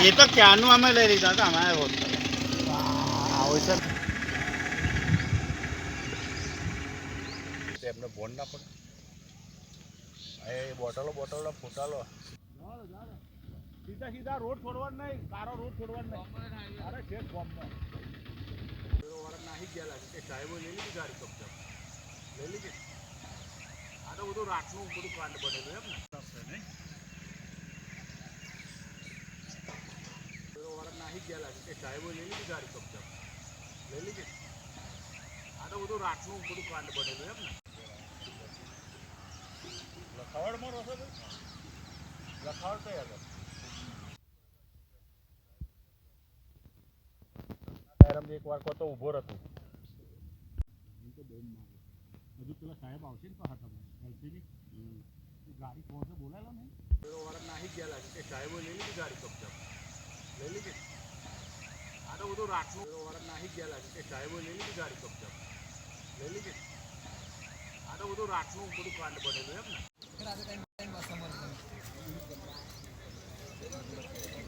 એ તો ક્યાંનું અમે લઈ લીધા હતા અમારે રોડ એમને બોન્ડ ના પડે એ બોટલો ફૂટાલો સીધા સીધા રોડ છોડવા નહીં કારો રોડ છોડવા નહીં અરે છે બોમ્બમાં નાહી ગયા લાગે એ સાહેબો લઈ લીધી ગાડી કબજા લઈ લીધી આ તો બધું રાતનું બધું કાંડ બનેલું એમ ને નાહી ગયા લાગે એ સાહેબો લઈ લીધી ગાડી કબજા લઈ લીધી આ તો બધું રાતનું બધું કાંડ બનેલું એમ ને લખાવડમાં રહો છો લખાવડ કઈ આગળ એક વાર તો ઉભો હતો હજુ પેલા સાહેબ આવશે ને પાછા તમે એલસીબી ગાડી પહોંચે બોલાયેલો ને વાળા નાહી ગયા લાગે એ સાહેબો લઈ લીધી ગાડી કબજા લઈ લીધી આ તો બધું રાતનું વાળા નાહી ગયા લાગે એ સાહેબો લઈ લીધી ગાડી કબજા લઈ લીધી આ તો બધું રાતનું બધું કાંડ બનેલું એમ ને